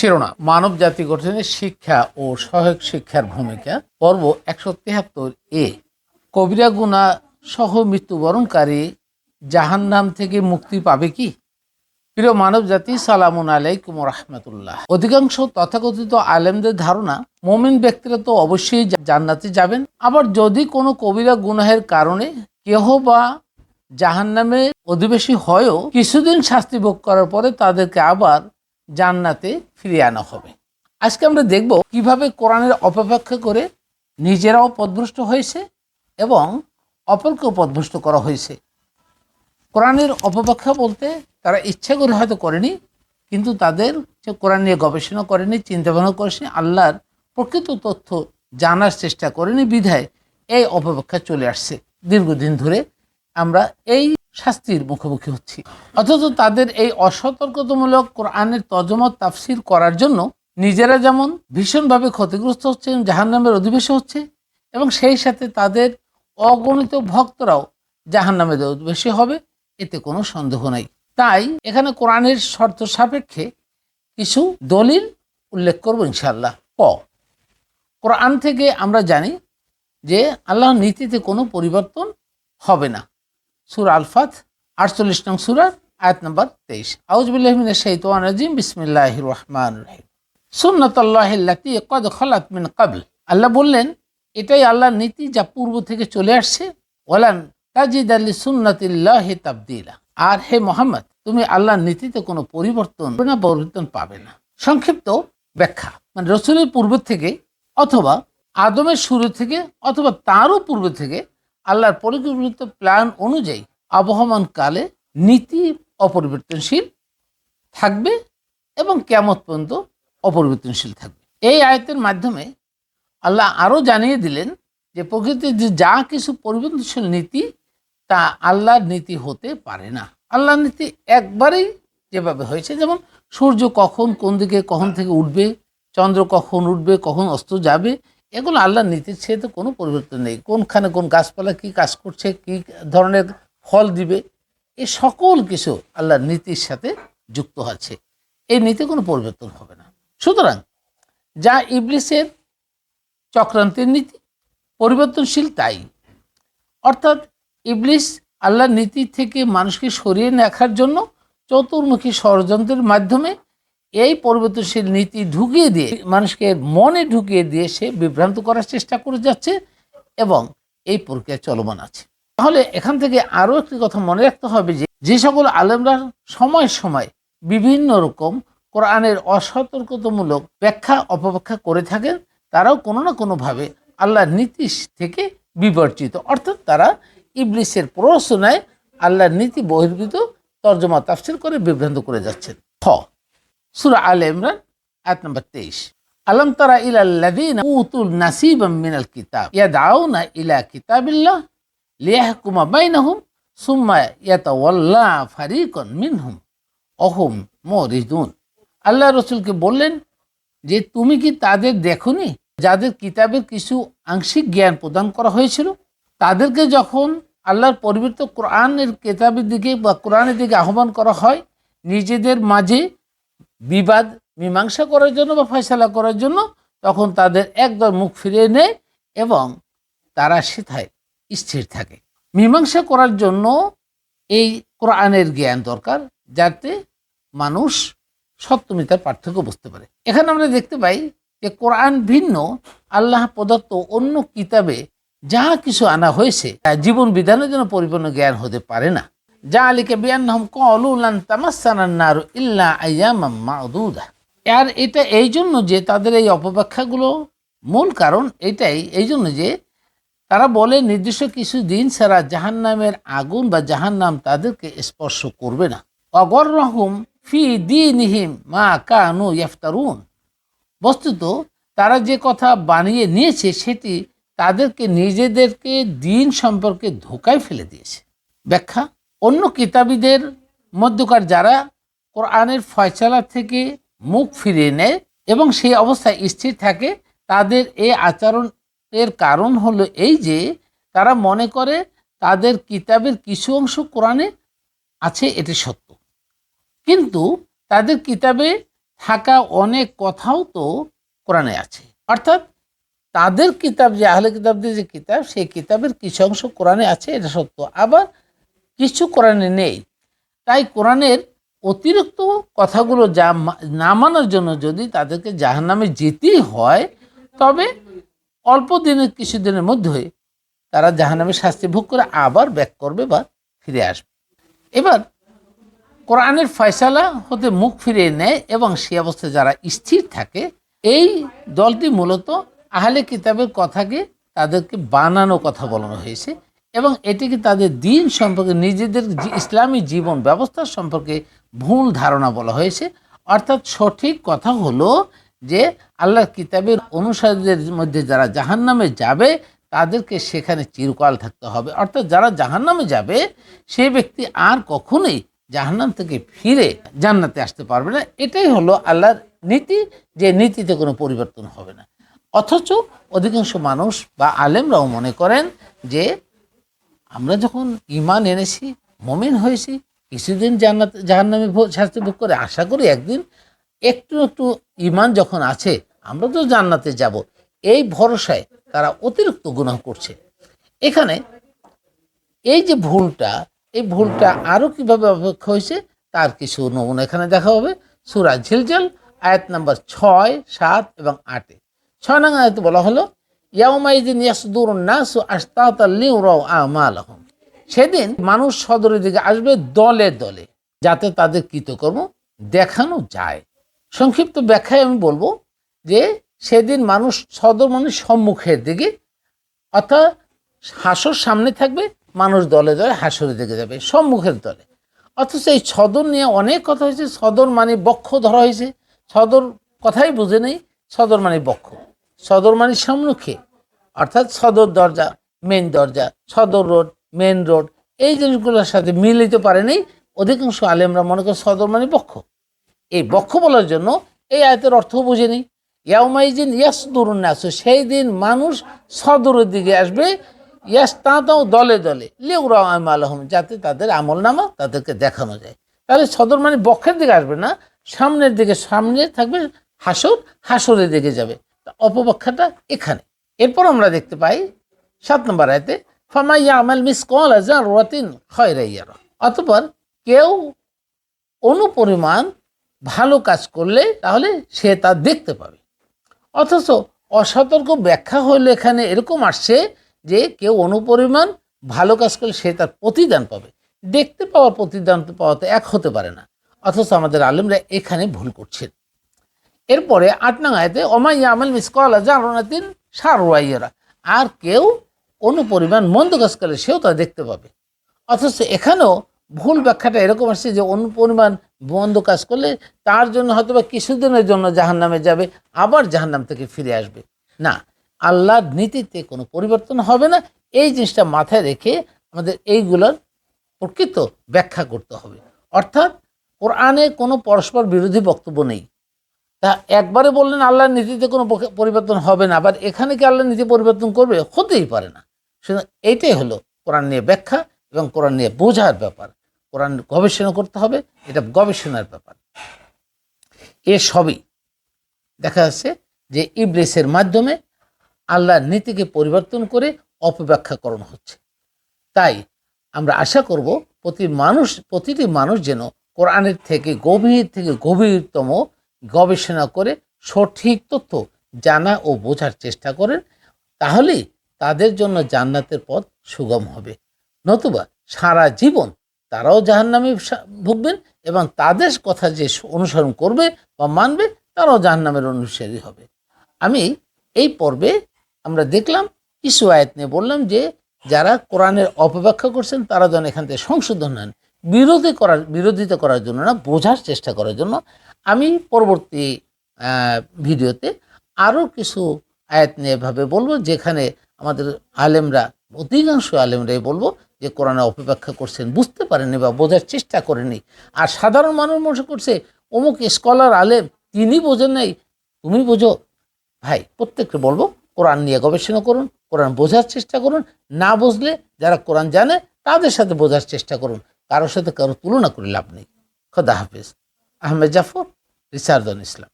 শিরোনাম মানব জাতি গঠনে শিক্ষা ও সহায়ক শিক্ষার ভূমিকা, পর্ব 173 কবিরা গুনাহ সহ মৃত্যুবরণকারী জাহান্নাম থেকে মুক্তি পাবে কি? প্রিয় মানব জাতি, সালামুন আলাইকুম রাহমাতুল্লাহ। অধিকাংশ তথাকথিত আলেমদের ধারণা মুমিন ব্যক্তিরা তো অবশ্যই জান্নাতে যাবেন, আবার যদি কোনো কবিরা গুনাহের কারণে কেহ বা জাহান্নামে অধিবাসী হয়েও কিছুদিন শাস্তি ভোগ করার পরে তাদেরকে আবার জান্নাতে ফিরিয়ে আনা হবে। আজকে আমরা দেখব কিভাবে কোরআনের অপব্যাখ্যা করে নিজেরাও পথভ্রষ্ট হয়েছে এবং অপরকেও পথভ্রষ্ট করা হয়েছে। কোরআনের অপব্যাখ্যা বলতে তারা ইচ্ছা করে হয়তো করেনি, কিন্তু তাদের কোরআন নিয়ে গবেষণা করেনি, চিন্তাভাবনা করেনি, আল্লাহর প্রকৃত তথ্য জানার চেষ্টা করেনি, বিধায় এই অপব্যাখ্যা চলে আসছে। দীর্ঘদিন ধরে আমরা এই শাস্তির মুখোমুখি হচ্ছি। অথচ তাদের এই অসতর্কতামূলক কোরআনের তর্জমা তাফসির করার জন্য নিজেরা যেমন ভীষণভাবে ক্ষতিগ্রস্ত হচ্ছে, জাহান্নামের অধিবাসী হচ্ছে, এবং সেই সাথে তাদের অগণিত ভক্তরাও জাহান্নামের অধিবাসী হবে, এতে কোনো সন্দেহ নাই। তাই এখানে কোরআনের শর্ত সাপেক্ষে কিছু দলিল উল্লেখ করব ইনশাআল্লাহ। কোরআন থেকে আমরা জানি যে আল্লাহর নীতিতে কোনো পরিবর্তন হবে না। সূরা আল ফাত 48 নং সূরা আয়াত নম্বর 23। আউযু বিল্লাহি মিনাশ শাইতানির রাজিম, বিসমিল্লাহির রহমানির রহিম। সুন্নাতুল্লাহিল্লাতী ক্বাদ খালাত মিন ক্বাবল। আল্লাহ বললেন, এটাই আল্লাহর নীতি যা পূর্ব থেকে চলে আসছে। ওয়ালান তাজিদা লিসুন্নাতিল্লাহি তাবদীলা। আর হে মুহাম্মদ, তুমি আল্লাহর নীতিতে কোনো পরিবর্তন পাবে না। সংক্ষিপ্ত ব্যাখ্যা, মানে রাসূলের পূর্ব থেকে অথবা আদমের শুরু থেকে অথবা তারও পূর্ব থেকে আল্লাহর পরিকল্পিত প্ল্যান অনুযায়ী আবহমান কালে নীতি অপরিবর্তনশীল থাকবে এবং কিয়ামত পর্যন্ত অপরিবর্তনশীল থাকবে। এই আয়াতের মাধ্যমে আল্লাহ আরও জানিয়ে দিলেন যে প্রকৃতির যে যা কিছু পরিবর্তনশীল নীতি তা আল্লাহর নীতি হতে পারে না। আল্লাহর নীতি একবারেই যেভাবে হয়েছে, যেমন সূর্য কখন কোন দিকে কখন থেকে উঠবে, চন্দ্র কখন উঠবে, কখন অস্ত যাবে, এগুলো আল্লাহর নীতির ছেড়ে কোনো পরিবর্তন নেই। কোনখানে কোন গাছপালা কী কাজ করছে, কী ধরনের ফল দিবে, এই সকল কিছু আল্লাহর নীতির সাথে যুক্ত আছে। এই নীতি কোনো পরিবর্তন হবে না। সুতরাং যা ইবলিসের চক্রান্তের নীতি পরিবর্তনশীল তাই, অর্থাৎ ইবলিস আল্লাহর নীতি থেকে মানুষকে সরিয়ে রাখার জন্য চতুর্মুখী ষড়যন্ত্রের মাধ্যমে এই পরিবর্তনশীল নীতি ঢুকিয়ে দিয়ে মানুষকে মনে ঢুকিয়ে দিয়ে সে বিভ্রান্ত করার চেষ্টা করে যাচ্ছে এবং এই প্রক্রিয়া চলমান আছে। তাহলে এখান থেকে আরও একটি কথা মনে রাখতে হবে যে সকল আলেমরা সময় সময় বিভিন্ন রকম কোরআনের অসতর্কতামূলক ব্যাখ্যা অপব্যাখ্যা করে থাকেন, তারাও কোনো না কোনোভাবে আল্লাহর নীতি থেকে বিবর্জিত, অর্থাৎ তারা ইবলিসের প্ররোচনায় আল্লাহর নীতি বহির্ভূত তর্জমা তাফসীর করে বিভ্রান্ত করে যাচ্ছেন। সূরা আলে ইমরান আয়াত নম্বর 23। আলাম তারা ইলাল্লাযীনা উতুল নাসীবাম মিনাল কিতাব ইয়াদউনা ইলা কিতাবিল্লাহ লিয়াহকুমা বাইনাহুম সুম্মা ইয়াতাওয়াল্লা ফারিকুন মিনহুম ওহুম মুরিদুন। আল্লাহ রাসূলকে বললেন যে তুমি কি তাদের দেখোনি যাদের কিতাবের কিছু আংশিক জ্ঞান প্রদান করা হয়েছিল? তাদেরকে যখন আল্লাহর পরিবর্তিত কোরআনের কিতাবের দিকে বা কোরআনের দিকে আহ্বান করা হয় নিজেদের মাঝে বিবাদ মীমাংসা করার জন্য বা ফয়সালা করার জন্য, তখন তাদের একদম মুখ ফিরিয়ে নেয় এবং তারা সেথায় স্থির থাকে। মীমাংসা করার জন্য এই কোরআনের জ্ঞান দরকার, যাতে মানুষ সত্য মিথ্যার পার্থক্য বুঝতে পারে। এখানে আমরা দেখতে পাই যে কোরআন ভিন্ন আল্লাহ প্রদত্ত অন্য কিতাবে যা কিছু আনা হয়েছে জীবন বিধানের জন্য পরিপূর্ণ জ্ঞান হতে পারে না। যালিকা বিআন্নাহুম ক্বালু লান তামাসসানান নারু ইল্লা আইয়ামাম মা'দুদা। আর এটা এই জন্য যে তাদের এই অপব্যাখ্যাগুলো মূল কারণ এটাই, এই জন্য যে তারা বলে নির্দিষ্ট কিছু দিন ছাড়া জাহান্নামের আগুন বা জাহান্নাম তাদেরকে স্পর্শ করবে না। ওয়াগররাহুম ফি দীনিহিম মা কানু ইফতারুন। বস্তুত তারা যে কথা বানিয়ে নিয়েছে সেটি তাদেরকে নিজেদেরকে দিন সম্পর্কে ধোঁকায় ফেলে দিয়েছে। ব্যাখ্যা, অন্য কিতাবীদের মধ্যকার যারা কোরআনের ফয়সালা থেকে মুখ ফিরিয়ে নেয় এবং সেই অবস্থায় স্থির থাকে, তাদের এই আচরণের কারণ হলো এই যে তারা মনে করে তাদের কিতাবের কিছু অংশ কোরআনে আছে, এটি সত্য, কিন্তু তাদের কিতাবে থাকা অনেক কথাও তো কোরআনে আছে। অর্থাৎ তাদের কিতাব, যে আহলে কিতাবদের যে কিতাব, সেই কিতাবের কিছু অংশ কোরআনে আছে, এটা সত্য। আবার কিছু কোরআনে নেই। তাই কোরআনের অতিরিক্ত কথাগুলো না মানার জন্য যদি তাদেরকে জাহান্নামে যেতেই হয়, তবে অল্প দিনের, কিছুদিনের মধ্যেই তারা জাহান্নামের শাস্তি ভোগ করে আবার ব্যাক করবে বা ফিরে আসবে। এবার কোরআনের ফয়সালা হতে মুখ ফিরিয়ে নেয় এবং সে অবস্থায় যারা স্থির থাকে, এই দলটি মূলত আহলে কিতাবের কথাকে তাদেরকে বানানো কথা বলানো হয়েছে এবং এটিকে তাদের দিন সম্পর্কে, নিজেদের ইসলামী জীবন ব্যবস্থা সম্পর্কে ভুল ধারণা বলা হয়েছে। অর্থাৎ সঠিক কথা হলো যে আল্লাহর কিতাবের অনুসারীদের মধ্যে যারা জাহান্নামে যাবে তাদেরকে সেখানে চিরকাল থাকতে হবে। অর্থাৎ যারা জাহান্নামে যাবে সেই ব্যক্তি আর কখনোই জাহান্নাম থেকে ফিরে জান্নাতে আসতে পারবে না। এটাই হলো আল্লাহর নীতি, যে নীতিতে কোনো পরিবর্তন হবে না। অথচ অধিকাংশ মানুষ বা আলেমরাও মনে করেন যে আমরা যখন ঈমান এনেছি, মুমিন হয়েছি, কিছুদিন জাহান্নামে শাস্তি ভোগ করে আশা করি একদিন একটু একটু ঈমান যখন আছে আমরা তো জান্নাতে যাব, এই ভরসায় তারা অতিরিক্ত গুনাহ করছে। এখানে এই যে ভুলটা, এই ভুলটা আরও কীভাবে অপেক্ষা হয়েছে তার কিছু নমুনা এখানে দেখা হবে। সূরা ঝিলজাল আয়াত নাম্বার 6, 7 এবং 8-এ। 6 নং আয়াতে বলা হলো, ইয়াউমাইযিন ইয়াসদুরুন নাসু আশতাতাল লিউরাউ আমালাহুম। সেদিন মানুষ সদরের দিকে আসবে দলে দলে, যাতে তাদের কৃতকর্ম দেখানো যায়। সংক্ষিপ্ত ব্যাখ্যায় আমি বলবো যে সেদিন মানুষ সদর মানে সম্মুখের দিকে, অর্থাৎ হাসর সামনে থাকবে, মানুষ দলে দলে হাসরের দিকে যাবে, সম্মুখের দলে। অথচ এই সদর নিয়ে অনেক কথা হয়েছে। সদর মানে বক্ষ ধরা হয়েছে, সদর কথাই বুঝে নেই। সদর মানে বক্ষ, সদর মানে সম্মুখে, অর্থাৎ সদর দরজা, মেন দরজা, সদর রোড, মেন রোড, এই জিনিসগুলোর সাথে মিলিতে পারে নেই। অধিকাংশ আলেমরা মনে করে সদর মানে বক্ষ। এই বক্ষ বলার জন্য এই আয়াতের অর্থ বুঝে নেই। ইয়াউমাইজিন ইয়াসদুরুন নাস, সেই দিন মানুষ সদরের দিকে আসবে, ইয়াসতাতাও দলে দলে, লিউরাউ আমালাহুম, যাতে তাদের আমল নামা তাদেরকে দেখানো যায়। তাহলে সদর মানে বক্ষের দিকে আসবে না, সামনের দিকে, সামনে থাকবে হাসর, হাসরের দিকে যাবে। অপব্যাখ্যাটা এখানে। এরপর আমরা দেখতে পাই 7 নম্বর আয়াতে, ফামান ইয়ামাল মিসকালা যাররাতিন খায়রান ইয়ারা। অতঃপর কেউ অনুপরিমাণ ভালো কাজ করলে তাহলে সে তা দেখতে পাবে। অথচ অসতর্ক ব্যাখ্যা হলে এখানে এরকম আসছে যে কেউ অনুপরিমাণ ভালো কাজ করলে সে তার প্রতিদান পাবে। দেখতে পাওয়া প্রতিদান পাওয়া তো এক হতে পারে না। অথচ আমাদের আলেমরা এখানে ভুল করছেন। এরপরে 8 নং আয়াতে, ওমা ইয়ামাল মিসকালা যাররাতিন শাররান ইয়ারা, আর কেউ অনুপরিমাণ মন্দ কাজ করলে সেও তা দেখতে পাবে। অথচ এখানেও ভুল ব্যাখ্যাটা এরকম আসছে যে অনুপরিমাণ মন্দ কাজ করলে তার জন্য হয়তো বা কিছুদিনের জন্য জাহান্নামে যাবে, আবার জাহান্নাম থেকে ফিরে আসবে। না, আল্লাহর নীতিতে কোনো পরিবর্তন হবে না। এই জিনিসটা মাথায় রেখে আমাদের এইগুলোর প্রকৃত ব্যাখ্যা করতে হবে। অর্থাৎ কোরআনে কোনো পরস্পর বিরোধী বক্তব্য নেই। তা একবারে বললেন আল্লাহর নীতিতে কোনো পরিবর্তন হবে না, আবার এখানে কি আল্লাহর নীতি পরিবর্তন করবে? হতেই পারে না। সুতরাং এইটাই হলো কোরআন নিয়ে ব্যাখ্যা এবং কোরআন নিয়ে বোঝার ব্যাপার। কোরআন গবেষণা করতে হবে, এটা গবেষণার ব্যাপার। এ সবই দেখা যাচ্ছে যে ইবলিসের মাধ্যমে আল্লাহর নীতিকে পরিবর্তন করে অপব্যাখ্যা করানো হচ্ছে। তাই আমরা আশা করব প্রতিটি মানুষ যেন কোরআনের থেকে গভীরতম গবেষণা করে সঠিক তথ্য জানা ও বোঝার চেষ্টা করেন। তাহলেই তাদের জন্য জান্নাতের পথ সুগম হবে। নতুবা সারা জীবন তারাও জাহান্নামে ভুগবেন এবং তাদের কথা যে অনুসরণ করবে বা মানবে তারাও জাহান্নামের অনুসারী হবে। আমি এই পর্বে আমরা দেখলাম কিছু আয়াত নিয়ে বললাম যে যারা কোরআনের অপব্যাখ্যা করছেন তারা যেন এখান থেকে সংশোধন নেন, বিরোধিতা করার জন্য না, বোঝার চেষ্টা করার জন্য। আমি পরবর্তী ভিডিওতে আরও কিছু আয়াত নিয়ে এভাবে বলবো, যেখানে আমাদের আলেমরা, অধিকাংশ আলেমরাই বলবো যে কোরআনে অপব্যাখ্যা করছেন, বুঝতে পারেনি বা বোঝার চেষ্টা করেনি। আর সাধারণ মানুষ মনে করছে অমুক স্কলার আলেম, তিনি বোঝেন নাই, তুমি বোঝো। ভাই, প্রত্যেককে বলবো কোরআন নিয়ে গবেষণা করুন, কোরআন বোঝার চেষ্টা করুন। না বুঝলে যারা কোরআন জানে তাদের সাথে বোঝার চেষ্টা করুন, কারোর সাথে কারো তুলনা করে লাভ নেই। খোদা হাফেজ। আহমেদ জাফর, রিসার্জন ইসলাম।